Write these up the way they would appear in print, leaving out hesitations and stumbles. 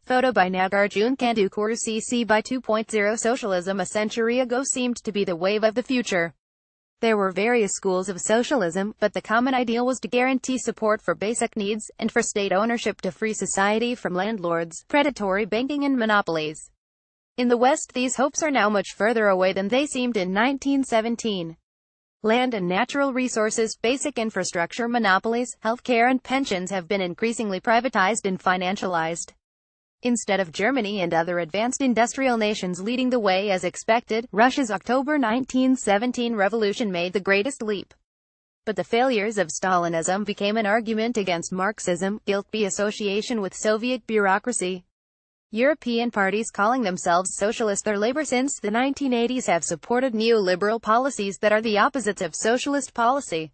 Photo by Nagarjun Kandukuru CC by 2.0 Socialism a century ago seemed to be the wave of the future. There were various schools of socialism, but the common ideal was to guarantee support for basic needs, and for state ownership to free society from landlords, predatory banking and monopolies. In the West, these hopes are now much further away than they seemed in 1917. Land and natural resources, basic infrastructure monopolies, healthcare and pensions have been increasingly privatized and financialized. Instead of Germany and other advanced industrial nations leading the way as expected, Russia's October 1917 revolution made the greatest leap. But the failures of Stalinism became an argument against Marxism, guilt-free association with Soviet bureaucracy. European parties calling themselves socialist or labor since the 1980s have supported neoliberal policies that are the opposites of socialist policy.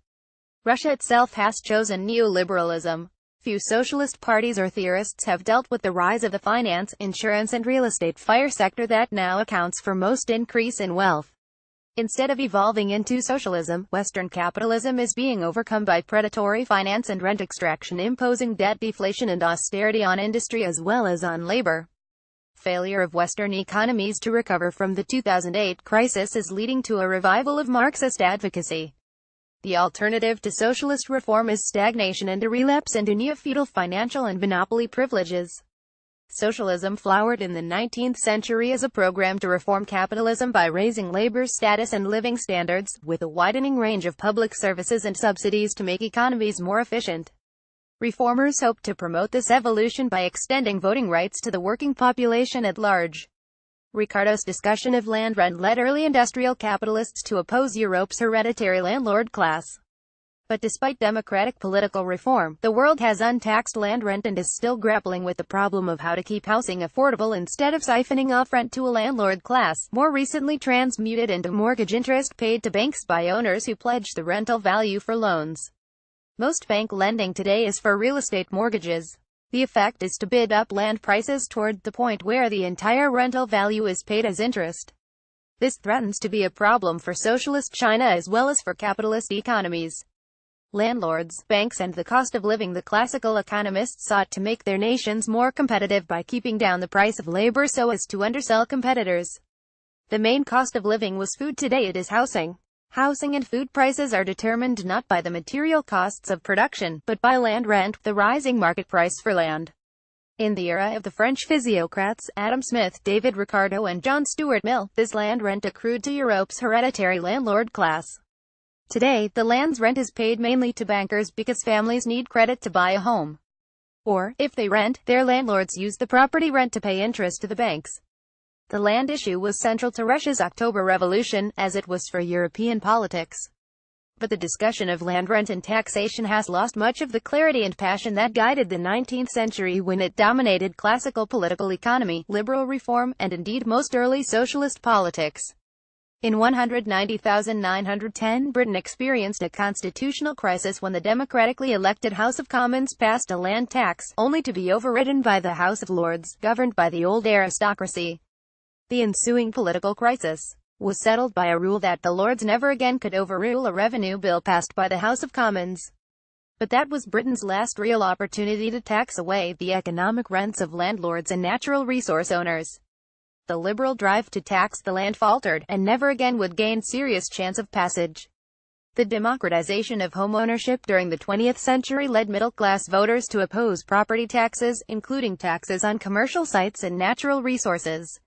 Russia itself has chosen neoliberalism. Few socialist parties or theorists have dealt with the rise of the finance, insurance and real estate fire sector that now accounts for most increase in wealth. Instead of evolving into socialism, Western capitalism is being overcome by predatory finance and rent extraction, imposing debt deflation and austerity on industry as well as on labor. Failure of Western economies to recover from the 2008 crisis is leading to a revival of Marxist advocacy. The alternative to socialist reform is stagnation and a relapse into neo-feudal financial and monopoly privileges. Socialism flowered in the 19th century as a program to reform capitalism by raising labor's status and living standards, with a widening range of public services and subsidies to make economies more efficient. Reformers hoped to promote this evolution by extending voting rights to the working population at large. Ricardo's discussion of land rent led early industrial capitalists to oppose Europe's hereditary landlord class. But despite democratic political reform, the world has untaxed land rent and is still grappling with the problem of how to keep housing affordable instead of siphoning off rent to a landlord class, more recently transmuted into mortgage interest paid to banks by owners who pledge the rental value for loans. Most bank lending today is for real estate mortgages. The effect is to bid up land prices toward the point where the entire rental value is paid as interest. This threatens to be a problem for socialist China as well as for capitalist economies. Landlords, banks and the cost of living. The classical economists sought to make their nations more competitive by keeping down the price of labor so as to undersell competitors. The main cost of living was food. Today it is housing. Housing and food prices are determined not by the material costs of production, but by land rent, the rising market price for land. In the era of the French physiocrats, Adam Smith, David Ricardo and John Stuart Mill, this land rent accrued to Europe's hereditary landlord class. Today, the land's rent is paid mainly to bankers because families need credit to buy a home. Or, if they rent, their landlords use the property rent to pay interest to the banks. The land issue was central to Russia's October Revolution, as it was for European politics. But the discussion of land rent and taxation has lost much of the clarity and passion that guided the 19th century when it dominated classical political economy, liberal reform, and indeed most early socialist politics. In 1910, Britain experienced a constitutional crisis when the democratically elected House of Commons passed a land tax, only to be overridden by the House of Lords, governed by the old aristocracy. The ensuing political crisis was settled by a rule that the Lords never again could overrule a revenue bill passed by the House of Commons. But that was Britain's last real opportunity to tax away the economic rents of landlords and natural resource owners. The liberal drive to tax the land faltered, and never again would gain serious chance of passage. The democratization of homeownership during the 20th century led middle-class voters to oppose property taxes, including taxes on commercial sites and natural resources.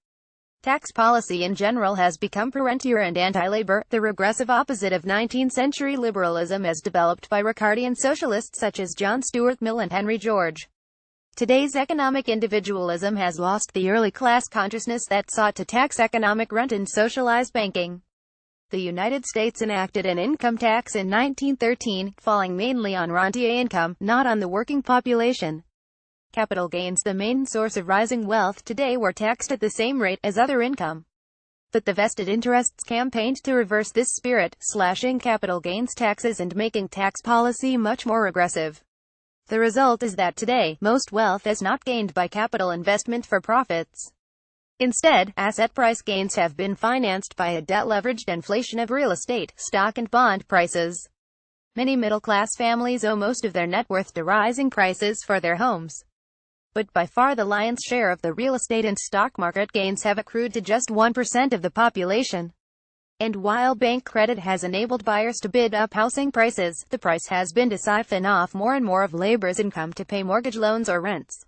Tax policy in general has become pro-rentier and anti-labor, the regressive opposite of 19th-century liberalism as developed by Ricardian socialists such as John Stuart Mill and Henry George. Today's economic individualism has lost the early class consciousness that sought to tax economic rent and socialize banking. The United States enacted an income tax in 1913, falling mainly on rentier income, not on the working population. Capital gains, the main source of rising wealth today, were taxed at the same rate as other income. But the vested interests campaigned to reverse this spirit, slashing capital gains taxes and making tax policy much more aggressive. The result is that today, most wealth is not gained by capital investment for profits. Instead, asset price gains have been financed by a debt-leveraged inflation of real estate, stock and bond prices. Many middle-class families owe most of their net worth to rising prices for their homes. but by far the lion's share of the real estate and stock market gains have accrued to just 1% of the population. And while bank credit has enabled buyers to bid up housing prices, the price has been to siphon off more and more of labor's income to pay mortgage loans or rents.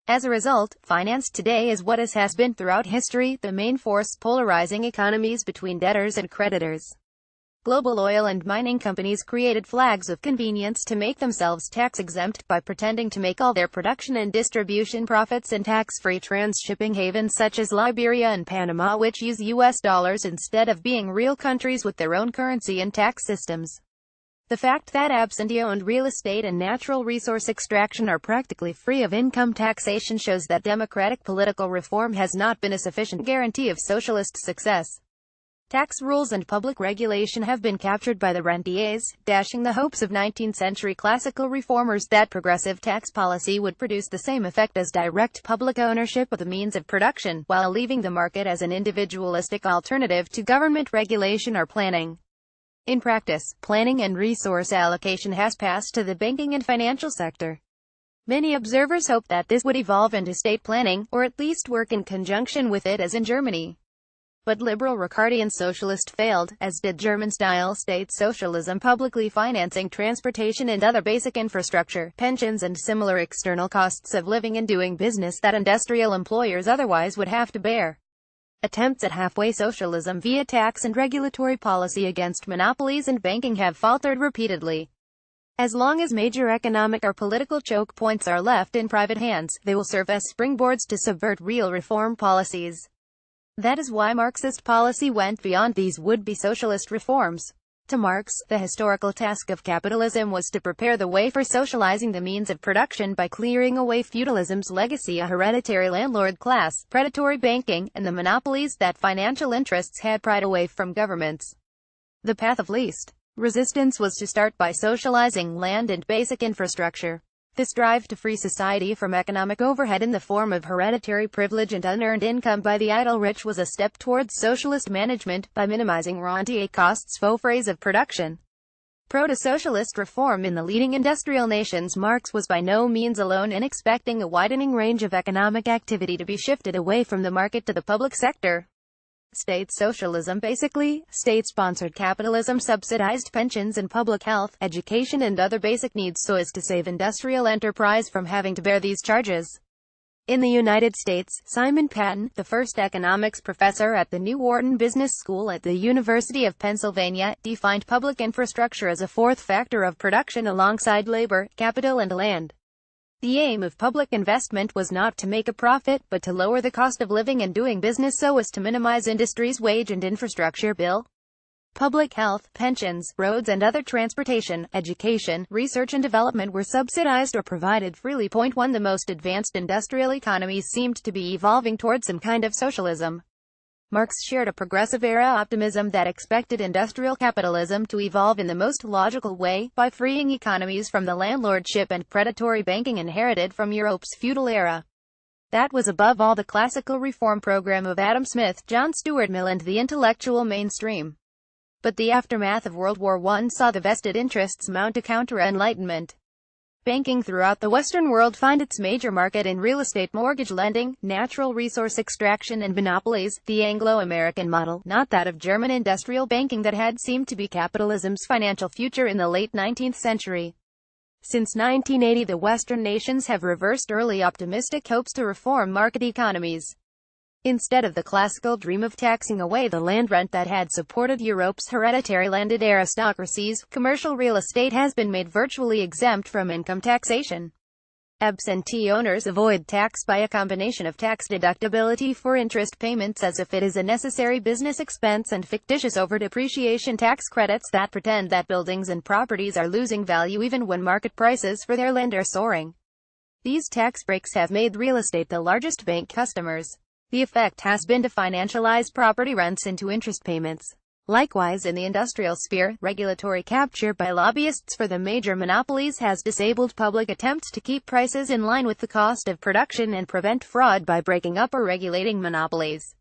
As a result, finance today is what it has been throughout history, the main force polarizing economies between debtors and creditors. Global oil and mining companies created flags of convenience to make themselves tax-exempt by pretending to make all their production and distribution profits in tax-free trans-shipping havens such as Liberia and Panama, which use US dollars instead of being real countries with their own currency and tax systems. The fact that absentee-owned real estate and natural resource extraction are practically free of income taxation shows that democratic political reform has not been a sufficient guarantee of socialist success. Tax rules and public regulation have been captured by the rentiers, dashing the hopes of 19th-century classical reformers that progressive tax policy would produce the same effect as direct public ownership of the means of production, while leaving the market as an individualistic alternative to government regulation or planning. In practice, planning and resource allocation has passed to the banking and financial sector. Many observers hope that this would evolve into state planning, or at least work in conjunction with it as in Germany. But liberal Ricardian socialist failed, as did German-style state socialism, publicly financing transportation and other basic infrastructure, pensions and similar external costs of living and doing business that industrial employers otherwise would have to bear. Attempts at halfway socialism via tax and regulatory policy against monopolies and banking have faltered repeatedly. As long as major economic or political choke points are left in private hands, they will serve as springboards to subvert real reform policies. That is why Marxist policy went beyond these would-be socialist reforms. To Marx, the historical task of capitalism was to prepare the way for socializing the means of production by clearing away feudalism's legacy, a hereditary landlord class, predatory banking, and the monopolies that financial interests had pried away from governments. The path of least resistance was to start by socializing land and basic infrastructure. This drive to free society from economic overhead in the form of hereditary privilege and unearned income by the idle rich was a step towards socialist management, by minimizing rentier costs faux frais of production. Proto-socialist reform in the leading industrial nations. Marx was by no means alone in expecting a widening range of economic activity to be shifted away from the market to the public sector. State socialism, basically, state-sponsored capitalism, subsidized pensions and public health, education and other basic needs so as to save industrial enterprise from having to bear these charges. In the United States, Simon Patton, the first economics professor at the New Wharton Business School at the University of Pennsylvania, defined public infrastructure as a fourth factor of production alongside labor, capital and land. The aim of public investment was not to make a profit, but to lower the cost of living and doing business so as to minimize industry's wage and infrastructure bill. Public health, pensions, roads and other transportation, education, research and development were subsidized or provided freely. Point 1. The most advanced industrial economies seemed to be evolving towards some kind of socialism. Marx shared a progressive-era optimism that expected industrial capitalism to evolve in the most logical way, by freeing economies from the landlordship and predatory banking inherited from Europe's feudal era. That was above all the classical reform program of Adam Smith, John Stuart Mill and the intellectual mainstream. But the aftermath of World War I saw the vested interests mount a counter-enlightenment. Banking throughout the Western world find its major market in real estate mortgage lending, natural resource extraction and monopolies, the Anglo-American model, not that of German industrial banking that had seemed to be capitalism's financial future in the late 19th century. Since 1980 the Western nations have reversed early optimistic hopes to reform market economies. Instead of the classical dream of taxing away the land rent that had supported Europe's hereditary landed aristocracies, commercial real estate has been made virtually exempt from income taxation. Absentee owners avoid tax by a combination of tax deductibility for interest payments as if it is a necessary business expense and fictitious over-depreciation tax credits that pretend that buildings and properties are losing value even when market prices for their land are soaring. These tax breaks have made real estate the largest bank customers. The effect has been to financialize property rents into interest payments. Likewise in the industrial sphere, regulatory capture by lobbyists for the major monopolies has disabled public attempts to keep prices in line with the cost of production and prevent fraud by breaking up or regulating monopolies.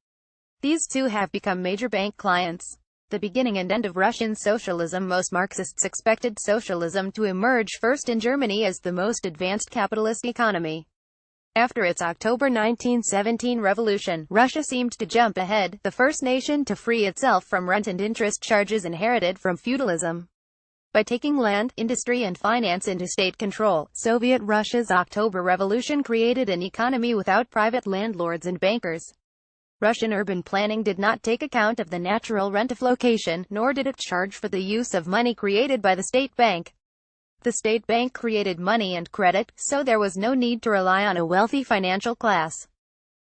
These too have become major bank clients. The beginning and end of Russian socialism. Most Marxists expected socialism to emerge first in Germany as the most advanced capitalist economy. After its October 1917 revolution, Russia seemed to jump ahead, the first nation to free itself from rent and interest charges inherited from feudalism. By taking land, industry and finance into state control, Soviet Russia's October Revolution created an economy without private landlords and bankers. Russian urban planning did not take account of the natural rent of location, nor did it charge for the use of money created by the state bank. The state bank created money and credit, so there was no need to rely on a wealthy financial class.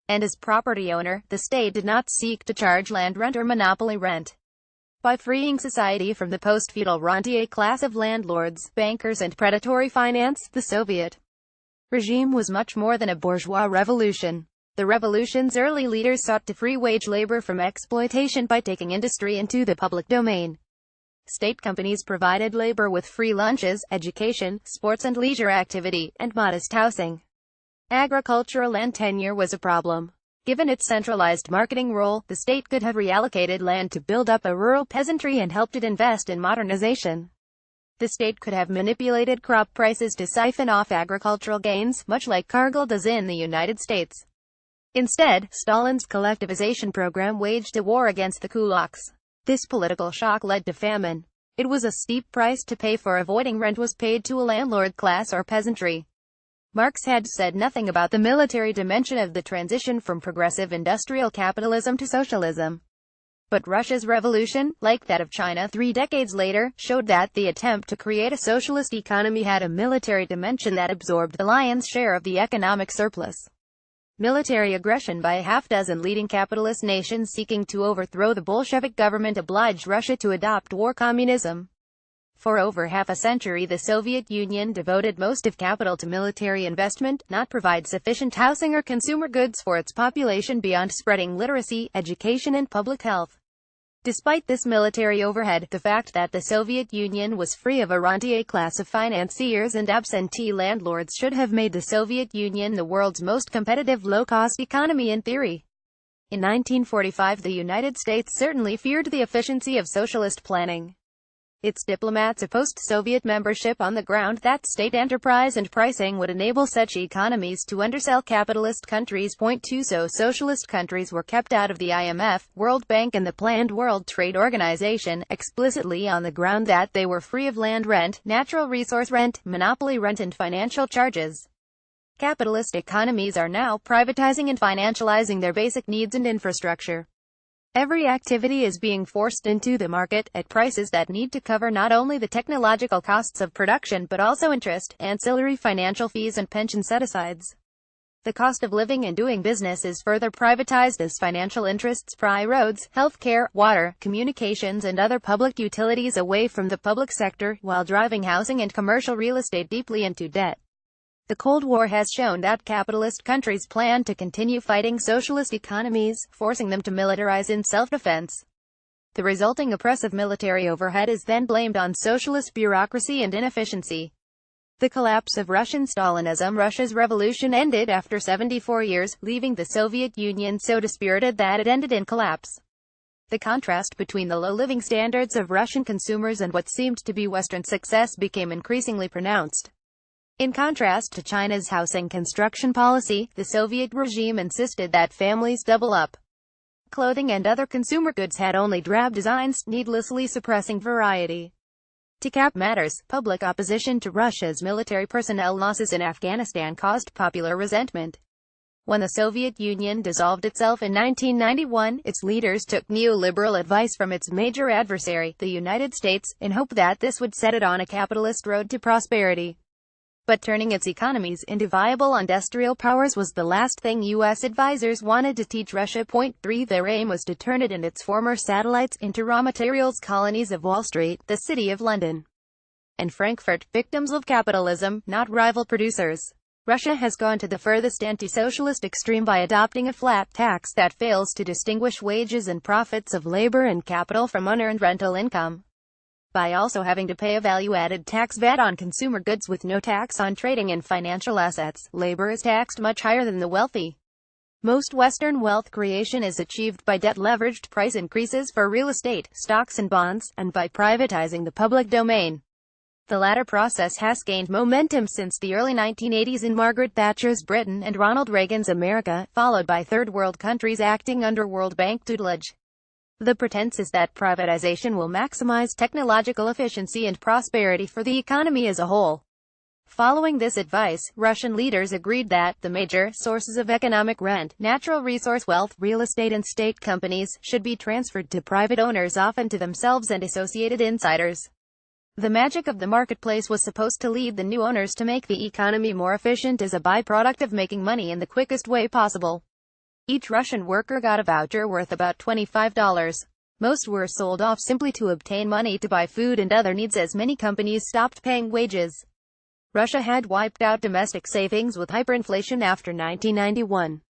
And as property owner, the state did not seek to charge land rent or monopoly rent. By freeing society from the post-feudal rentier class of landlords, bankers and predatory finance, the Soviet regime was much more than a bourgeois revolution. The revolution's early leaders sought to free wage labor from exploitation by taking industry into the public domain. State companies provided labor with free lunches, education, sports and leisure activity, and modest housing. Agricultural land tenure was a problem. Given its centralized marketing role, the state could have reallocated land to build up a rural peasantry and helped it invest in modernization. The state could have manipulated crop prices to siphon off agricultural gains, much like Cargill does in the United States. Instead, Stalin's collectivization program waged a war against the kulaks. This political shock led to famine. It was a steep price to pay for avoiding rent was paid to a landlord class or peasantry. Marx had said nothing about the military dimension of the transition from progressive industrial capitalism to socialism. But Russia's revolution, like that of China 3 decades later, showed that the attempt to create a socialist economy had a military dimension that absorbed the lion's share of the economic surplus. Military aggression by a half-dozen leading capitalist nations seeking to overthrow the Bolshevik government obliged Russia to adopt war communism. For over half a century the Soviet Union devoted most of capital to military investment, not provide sufficient housing or consumer goods for its population beyond spreading literacy, education and public health. Despite this military overhead, the fact that the Soviet Union was free of a rentier class of financiers and absentee landlords should have made the Soviet Union the world's most competitive low-cost economy in theory. In 1945 the United States certainly feared the efficiency of socialist planning. Its diplomats opposed Soviet membership on the ground that state enterprise and pricing would enable such economies to undersell capitalist countries. Point 2 So socialist countries were kept out of the IMF, World Bank and the planned World Trade Organization, explicitly on the ground that they were free of land rent, natural resource rent, monopoly rent and financial charges. Capitalist economies are now privatizing and financializing their basic needs and infrastructure. Every activity is being forced into the market, at prices that need to cover not only the technological costs of production but also interest, ancillary financial fees and pension set-asides. The cost of living and doing business is further privatized as financial interests pry roads, healthcare, water, communications and other public utilities away from the public sector, while driving housing and commercial real estate deeply into debt. The Cold War has shown that capitalist countries plan to continue fighting socialist economies, forcing them to militarize in self-defense. The resulting oppressive military overhead is then blamed on socialist bureaucracy and inefficiency. The collapse of Russian Stalinism. Russia's revolution ended after 74 years, leaving the Soviet Union so dispirited that it ended in collapse. The contrast between the low living standards of Russian consumers and what seemed to be Western success became increasingly pronounced. In contrast to China's housing construction policy, the Soviet regime insisted that families double up. Clothing and other consumer goods had only drab designs, needlessly suppressing variety. To cap matters, public opposition to Russia's military personnel losses in Afghanistan caused popular resentment. When the Soviet Union dissolved itself in 1991, its leaders took neoliberal advice from its major adversary, the United States, in hope that this would set it on a capitalist road to prosperity. But turning its economies into viable industrial powers was the last thing U.S. advisors wanted to teach Russia. Point 3 Their aim was to turn it and its former satellites into raw materials colonies of Wall Street, the City of London, and Frankfurt, victims of capitalism, not rival producers. Russia has gone to the furthest anti-socialist extreme by adopting a flat tax that fails to distinguish wages and profits of labor and capital from unearned rental income. By also having to pay a value-added tax VAT on consumer goods with no tax on trading and financial assets, labor is taxed much higher than the wealthy. Most Western wealth creation is achieved by debt-leveraged price increases for real estate, stocks and bonds, and by privatizing the public domain. The latter process has gained momentum since the early 1980s in Margaret Thatcher's Britain and Ronald Reagan's America, followed by Third World countries acting under World Bank tutelage. The pretense is that privatization will maximize technological efficiency and prosperity for the economy as a whole. Following this advice, Russian leaders agreed that the major sources of economic rent, natural resource wealth, real estate and state companies, should be transferred to private owners, often to themselves and associated insiders. The magic of the marketplace was supposed to lead the new owners to make the economy more efficient as a byproduct of making money in the quickest way possible. Each Russian worker got a voucher worth about $25. Most were sold off simply to obtain money to buy food and other needs as many companies stopped paying wages. Russia had wiped out domestic savings with hyperinflation after 1991.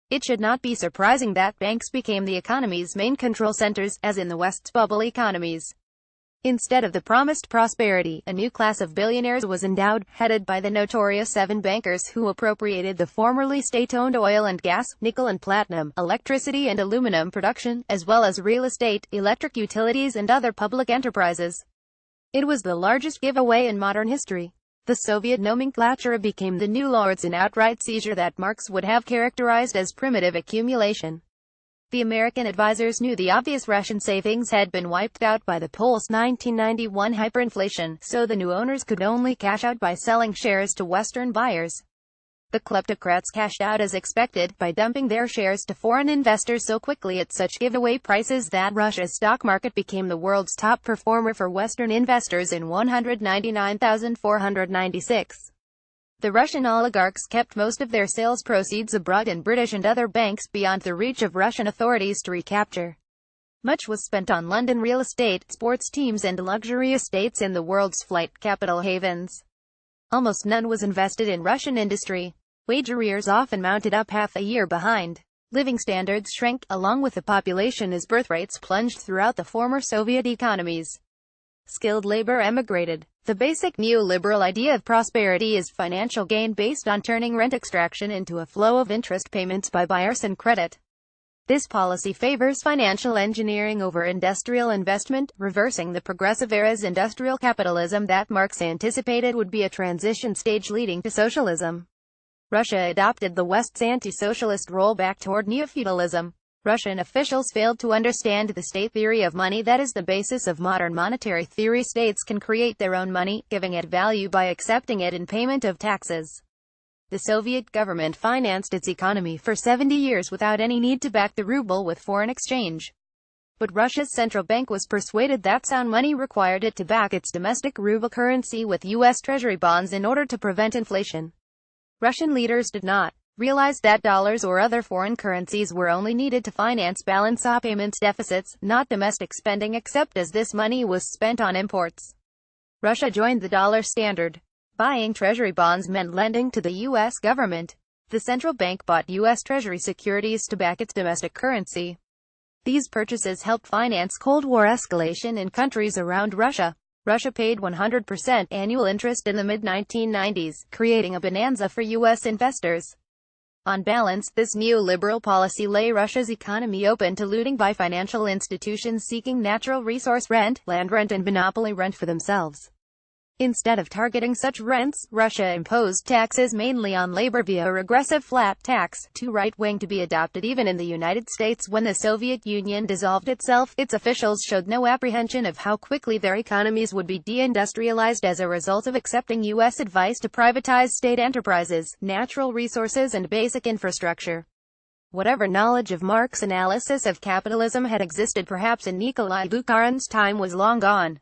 It should not be surprising that banks became the economy's main control centers, as in the West's bubble economies. Instead of the promised prosperity, a new class of billionaires was endowed, headed by the notorious 7 bankers who appropriated the formerly state-owned oil and gas, nickel and platinum, electricity and aluminum production, as well as real estate, electric utilities and other public enterprises. It was the largest giveaway in modern history. The Soviet nomenclature became the new lords in outright seizure that Marx would have characterized as primitive accumulation. The American advisors knew the obvious Russian savings had been wiped out by the post-1991 hyperinflation, so the new owners could only cash out by selling shares to Western buyers. The kleptocrats cashed out as expected, by dumping their shares to foreign investors so quickly at such giveaway prices that Russia's stock market became the world's top performer for Western investors in 199,496. The Russian oligarchs kept most of their sales proceeds abroad in British and other banks beyond the reach of Russian authorities to recapture. Much was spent on London real estate, sports teams and luxury estates in the world's flight capital havens. Almost none was invested in Russian industry. Wage arrears often mounted up half a year behind. Living standards shrank, along with the population, as birth rates plunged throughout the former Soviet economies. Skilled labor emigrated. The basic neoliberal idea of prosperity is financial gain based on turning rent extraction into a flow of interest payments by buyers and credit. This policy favors financial engineering over industrial investment, reversing the progressive era's industrial capitalism that Marx anticipated would be a transition stage leading to socialism. Russia adopted the West's anti-socialist rollback toward neo-feudalism. Russian officials failed to understand the state theory of money that is the basis of modern monetary theory. States can create their own money, giving it value by accepting it in payment of taxes. The Soviet government financed its economy for 70 years without any need to back the ruble with foreign exchange. But Russia's central bank was persuaded that sound money required it to back its domestic ruble currency with U.S. Treasury bonds in order to prevent inflation. Russian leaders did not realized that dollars or other foreign currencies were only needed to finance balance of payments deficits, not domestic spending, except as this money was spent on imports. Russia joined the dollar standard. Buying treasury bonds meant lending to the U.S. government. The central bank bought U.S. Treasury securities to back its domestic currency. These purchases helped finance Cold War escalation in countries around Russia. Russia paid 100% annual interest in the mid-1990s, creating a bonanza for U.S. investors. On balance, this neoliberal policy lay Russia's economy open to looting by financial institutions seeking natural resource rent, land rent and monopoly rent for themselves. Instead of targeting such rents, Russia imposed taxes mainly on labor via a regressive flat tax, too right-wing to be adopted even in the United States. When the Soviet Union dissolved itself, its officials showed no apprehension of how quickly their economies would be deindustrialized as a result of accepting U.S. advice to privatize state enterprises, natural resources and basic infrastructure. Whatever knowledge of Marx's analysis of capitalism had existed perhaps in Nikolai Bukharin's time was long gone.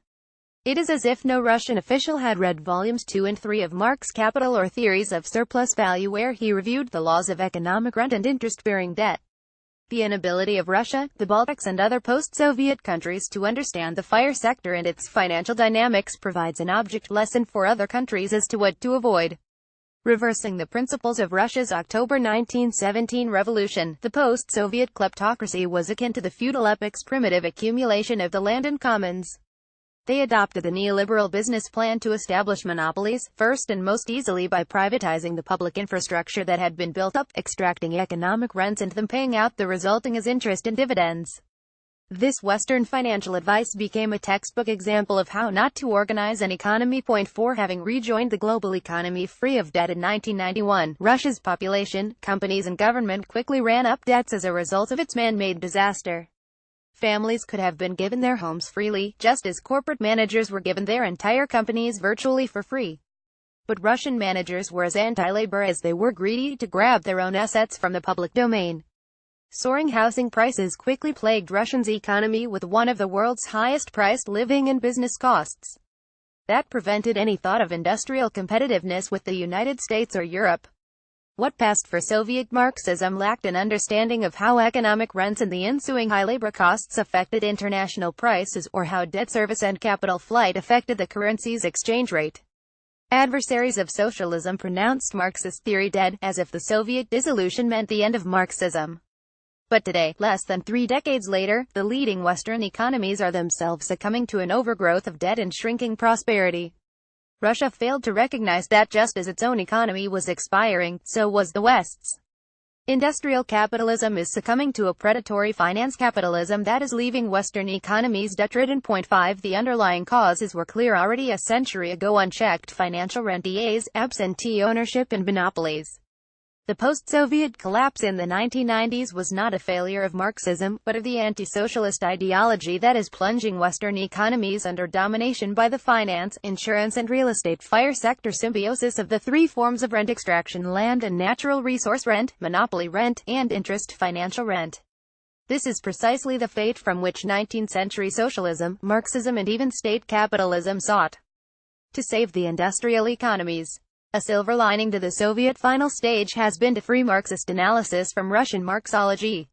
It is as if no Russian official had read volumes 2 and 3 of Marx's Capital or Theories of Surplus Value, where he reviewed the laws of economic rent and interest-bearing debt. The inability of Russia, the Baltics and other post-Soviet countries to understand the FIRE sector and its financial dynamics provides an object lesson for other countries as to what to avoid. Reversing the principles of Russia's October 1917 revolution, the post-Soviet kleptocracy was akin to the feudal epoch's primitive accumulation of the land and commons. They adopted the neoliberal business plan to establish monopolies, first and most easily by privatizing the public infrastructure that had been built up, extracting economic rents and then paying out the resulting as interest and dividends. This Western financial advice became a textbook example of how not to organize an economy. Point 4. Having rejoined the global economy free of debt in 1991, Russia's population, companies and government quickly ran up debts as a result of its man-made disaster. Families could have been given their homes freely, just as corporate managers were given their entire companies virtually for free. But Russian managers were as anti-labor as they were greedy to grab their own assets from the public domain. Soaring housing prices quickly plagued Russia's economy, with one of the world's highest-priced living and business costs. That prevented any thought of industrial competitiveness with the United States or Europe. What passed for Soviet Marxism lacked an understanding of how economic rents and the ensuing high labor costs affected international prices, or how debt service and capital flight affected the currency's exchange rate. Adversaries of socialism pronounced Marxist theory dead, as if the Soviet dissolution meant the end of Marxism. But today, less than 3 decades later, the leading Western economies are themselves succumbing to an overgrowth of debt and shrinking prosperity. Russia failed to recognize that just as its own economy was expiring, so was the West's. Industrial capitalism is succumbing to a predatory finance capitalism that is leaving Western economies debt-ridden. Point 5. The underlying causes were clear already a century ago: unchecked financial rentiers, absentee ownership and monopolies. The post-Soviet collapse in the 1990s was not a failure of Marxism, but of the anti-socialist ideology that is plunging Western economies under domination by the finance, insurance and real estate fire sector symbiosis of the 3 forms of rent: extraction, land and natural resource rent, monopoly rent, and interest financial rent. This is precisely the fate from which 19th-century socialism, Marxism and even state capitalism sought to save the industrial economies. A silver lining to the Soviet final stage has been to free Marxist analysis from Russian Marxology.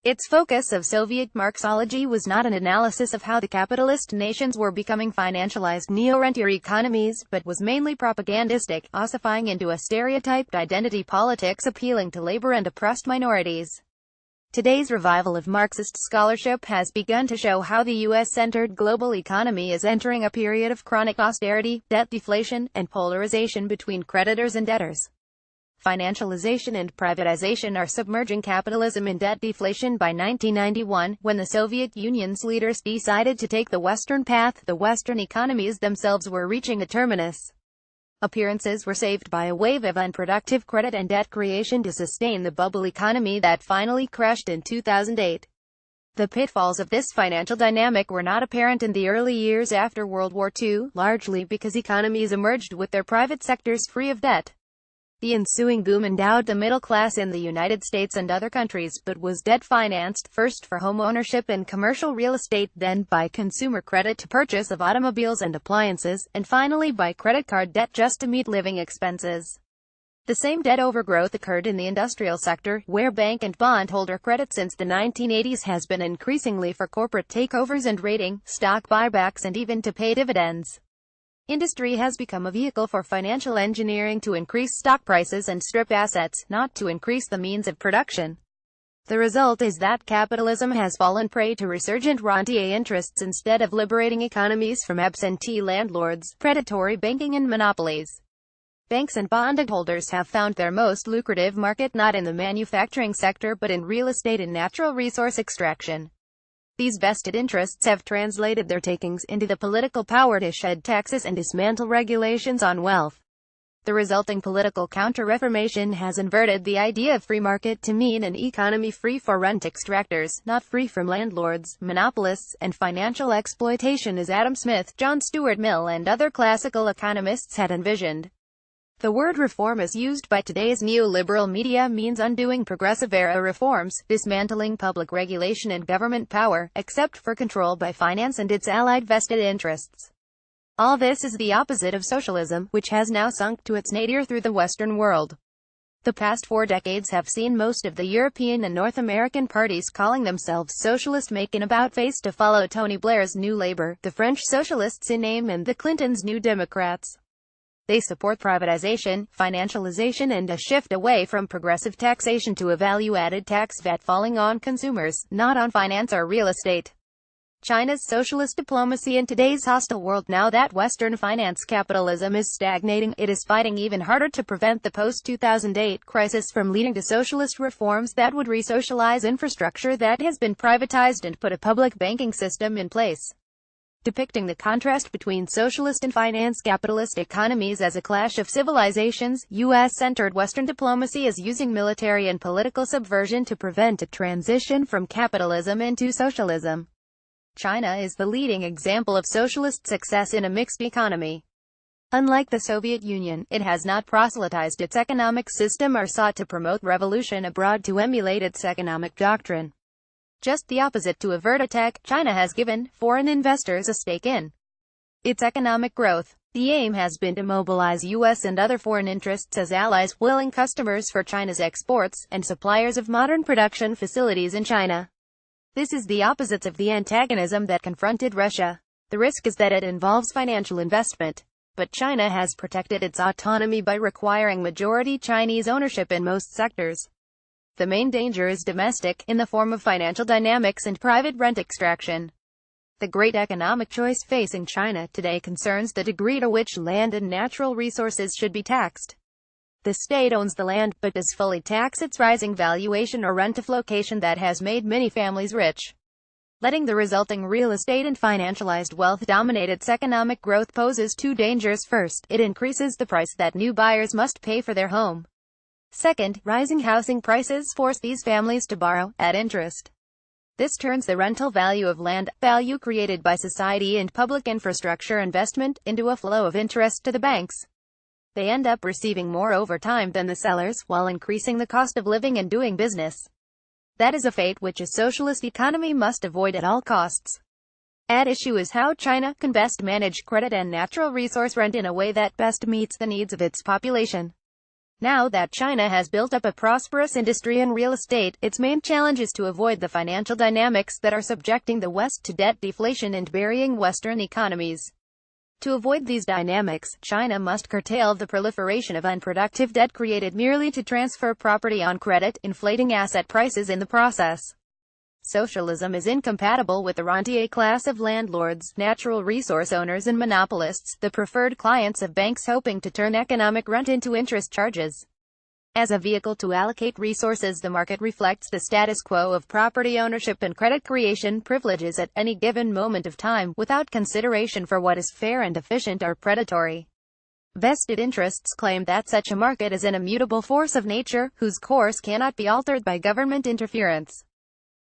Its focus of Soviet Marxology was not an analysis of how the capitalist nations were becoming financialized neo-rentier economies, but was mainly propagandistic, ossifying into a stereotyped identity politics appealing to labor and oppressed minorities. Today's revival of Marxist scholarship has begun to show how the U.S.-centered global economy is entering a period of chronic austerity, debt deflation, and polarization between creditors and debtors. Financialization and privatization are submerging capitalism in debt deflation. By 1991, when the Soviet Union's leaders decided to take the Western path, the Western economies themselves were reaching a terminus. Appearances were saved by a wave of unproductive credit and debt creation to sustain the bubble economy that finally crashed in 2008. The pitfalls of this financial dynamic were not apparent in the early years after World War II, largely because economies emerged with their private sectors free of debt. The ensuing boom endowed the middle class in the United States and other countries, but was debt-financed, first for home ownership and commercial real estate, then by consumer credit to purchase of automobiles and appliances, and finally by credit card debt just to meet living expenses. The same debt overgrowth occurred in the industrial sector, where bank and bondholder credit since the 1980s has been increasingly for corporate takeovers and raiding, stock buybacks and even to pay dividends. Industry has become a vehicle for financial engineering to increase stock prices and strip assets, not to increase the means of production. The result is that capitalism has fallen prey to resurgent rentier interests instead of liberating economies from absentee landlords, predatory banking and monopolies. Banks and bondholders have found their most lucrative market not in the manufacturing sector but in real estate and natural resource extraction. These vested interests have translated their takings into the political power to shed taxes and dismantle regulations on wealth. The resulting political counter-reformation has inverted the idea of free market to mean an economy free for rent extractors, not free from landlords, monopolists, and financial exploitation as Adam Smith, John Stuart Mill and other classical economists had envisioned. The word reform as used by today's neoliberal media means undoing progressive-era reforms, dismantling public regulation and government power, except for control by finance and its allied vested interests. All this is the opposite of socialism, which has now sunk to its nadir through the Western world. The past 4 decades have seen most of the European and North American parties calling themselves socialist make an about-face to follow Tony Blair's New Labour, the French Socialists in name and the Clintons' New Democrats. They support privatization, financialization and a shift away from progressive taxation to a value-added tax VAT falling on consumers, not on finance or real estate. China's socialist diplomacy in today's hostile world. Now that Western finance capitalism is stagnating, it is fighting even harder to prevent the post-2008 crisis from leading to socialist reforms that would re-socialize infrastructure that has been privatized and put a public banking system in place. Depicting the contrast between socialist and finance capitalist economies as a clash of civilizations, U.S.-centered Western diplomacy is using military and political subversion to prevent a transition from capitalism into socialism. China is the leading example of socialist success in a mixed economy. Unlike the Soviet Union, it has not proselytized its economic system or sought to promote revolution abroad to emulate its economic doctrine. Just the opposite. To avert attack, China has given foreign investors a stake in its economic growth. The aim has been to mobilize U.S. and other foreign interests as allies, willing customers for China's exports, and suppliers of modern production facilities in China. This is the opposite of the antagonism that confronted Russia. The risk is that it involves financial investment. But China has protected its autonomy by requiring majority Chinese ownership in most sectors. The main danger is domestic, in the form of financial dynamics and private rent extraction. The great economic choice facing China today concerns the degree to which land and natural resources should be taxed. The state owns the land, but does fully tax its rising valuation or rent of location that has made many families rich. Letting the resulting real estate and financialized wealth dominate its economic growth poses two dangers. First, it increases the price that new buyers must pay for their home. Second, rising housing prices force these families to borrow, at interest. This turns the rental value of land, value created by society and public infrastructure investment, into a flow of interest to the banks. They end up receiving more over time than the sellers, while increasing the cost of living and doing business. That is a fate which a socialist economy must avoid at all costs. At issue is how China can best manage credit and natural resource rent in a way that best meets the needs of its population. Now that China has built up a prosperous industry in real estate, its main challenge is to avoid the financial dynamics that are subjecting the West to debt deflation and burying Western economies. To avoid these dynamics, China must curtail the proliferation of unproductive debt created merely to transfer property on credit, inflating asset prices in the process. Socialism is incompatible with the rentier class of landlords, natural resource owners and monopolists, the preferred clients of banks hoping to turn economic rent into interest charges. As a vehicle to allocate resources, the market reflects the status quo of property ownership and credit creation privileges at any given moment of time, without consideration for what is fair and efficient or predatory. Vested interests claim that such a market is an immutable force of nature, whose course cannot be altered by government interference.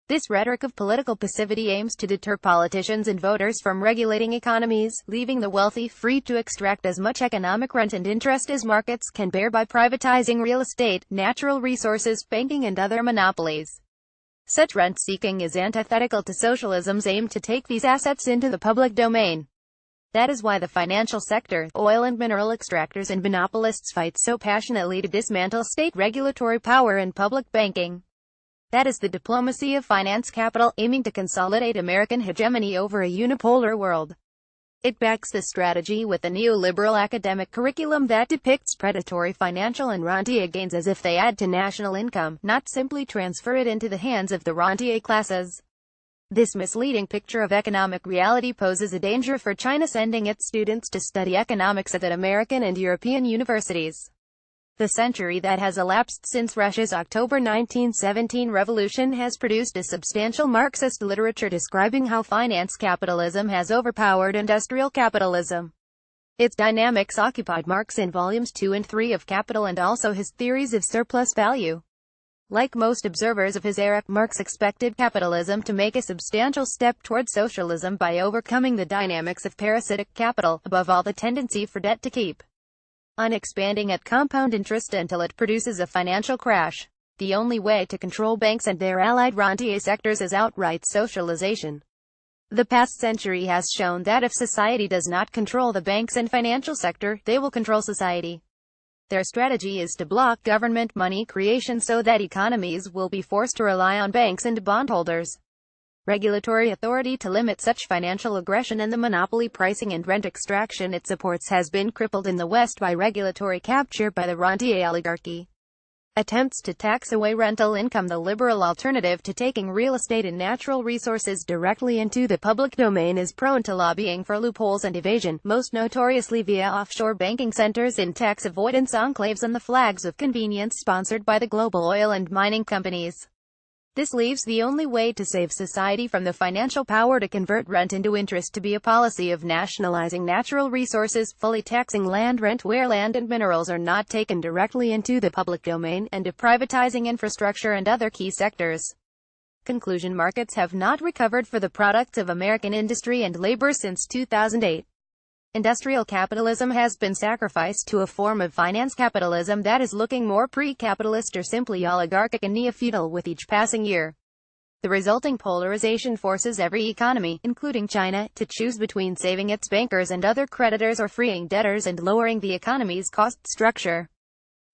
This rhetoric of political passivity aims to deter politicians and voters from regulating economies, leaving the wealthy free to extract as much economic rent and interest as markets can bear by privatizing real estate, natural resources, banking and other monopolies. Such rent-seeking is antithetical to socialism's aim to take these assets into the public domain. That is why the financial sector, oil and mineral extractors and monopolists fight so passionately to dismantle state regulatory power in public banking. That is the diplomacy of finance capital, aiming to consolidate American hegemony over a unipolar world. It backs this strategy with a neoliberal academic curriculum that depicts predatory financial and rentier gains as if they add to national income, not simply transfer it into the hands of the rentier classes. This misleading picture of economic reality poses a danger for China sending its students to study economics at American and European universities. The century that has elapsed since Russia's October 1917 revolution has produced a substantial Marxist literature describing how finance capitalism has overpowered industrial capitalism. Its dynamics occupied Marx in volumes 2 and 3 of Capital and also his theories of surplus value. Like most observers of his era, Marx expected capitalism to make a substantial step toward socialism by overcoming the dynamics of parasitic capital, above all the tendency for debt to keep on expanding at compound interest until it produces a financial crash. The only way to control banks and their allied rentier sectors is outright socialization. The past century has shown that if society does not control the banks and financial sector, they will control society. Their strategy is to block government money creation so that economies will be forced to rely on banks and bondholders. Regulatory authority to limit such financial aggression and the monopoly pricing and rent extraction it supports has been crippled in the West by regulatory capture by the rentier oligarchy. attempts to tax away rental income, the liberal alternative to taking real estate and natural resources directly into the public domain, is prone to lobbying for loopholes and evasion, most notoriously via offshore banking centers in tax avoidance enclaves and the flags of convenience sponsored by the global oil and mining companies. This leaves the only way to save society from the financial power to convert rent into interest to be a policy of nationalizing natural resources, fully taxing land rent where land and minerals are not taken directly into the public domain, and of privatizing infrastructure and other key sectors. Conclusion: markets have not recovered for the products of American industry and labor since 2008. Industrial capitalism has been sacrificed to a form of finance capitalism that is looking more pre-capitalist or simply oligarchic and neo-feudal with each passing year. The resulting polarization forces every economy, including China, to choose between saving its bankers and other creditors or freeing debtors and lowering the economy's cost structure.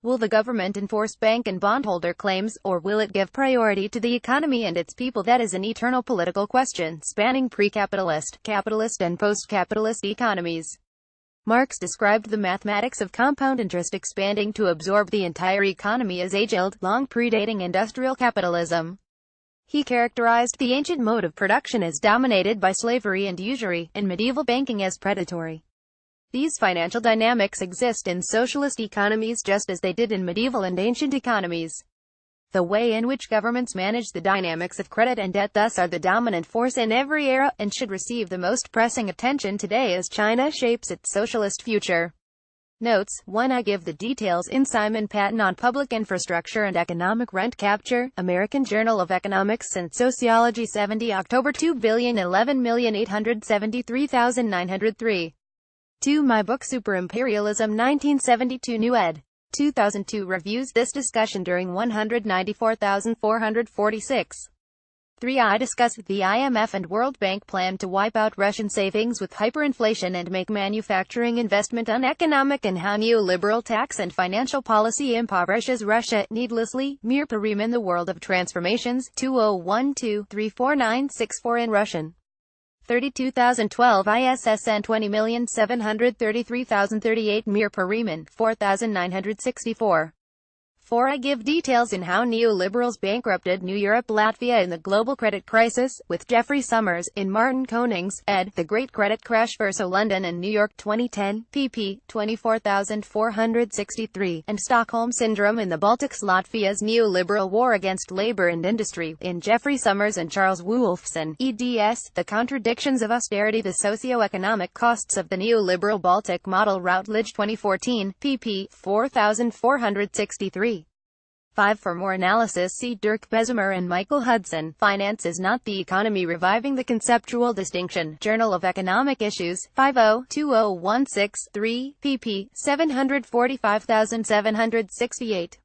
Will the government enforce bank and bondholder claims, or will it give priority to the economy and its people? That is an eternal political question, spanning pre-capitalist, capitalist and post-capitalist economies. Marx described the mathematics of compound interest expanding to absorb the entire economy as age-old, long predating industrial capitalism. He characterized the ancient mode of production as dominated by slavery and usury, and medieval banking as predatory. These financial dynamics exist in socialist economies just as they did in medieval and ancient economies. The way in which governments manage the dynamics of credit and debt thus are the dominant force in every era, and should receive the most pressing attention today as China shapes its socialist future. Notes: 1. I give the details in Simon Patton on Public Infrastructure and Economic Rent Capture, American Journal of Economics and Sociology, 70 October 2,011,873,903. 2. My book Superimperialism 1972, New ed. 2002 reviews this discussion during 194,446. 3. I discuss the IMF and World Bank plan to wipe out Russian savings with hyperinflation and make manufacturing investment uneconomic, and how neoliberal tax and financial policy impoverishes Russia needlessly. Mir Parim in the World of Transformations, 2012-349664 in Russian. 32012 ISSN 20733038 Mir Pariman 4964. 4. I give details in how neoliberals bankrupted New Europe, Latvia in the global credit crisis, with Jeffrey Summers, in Martin Koning's, ed. The Great Credit Crash vs. London and New York 2010, pp. 24463, and Stockholm Syndrome in the Baltics, Latvia's neoliberal war against labor and industry, in Jeffrey Summers and Charles Wolfson, eds. The Contradictions of Austerity, the Socio-Economic Costs of the Neoliberal Baltic Model, Routledge 2014, pp. 4463. 5. For more analysis see Dirk Bessemer and Michael Hudson, Finance is Not the Economy, Reviving the Conceptual Distinction, Journal of Economic Issues, 50-2016-3, pp. 745,768.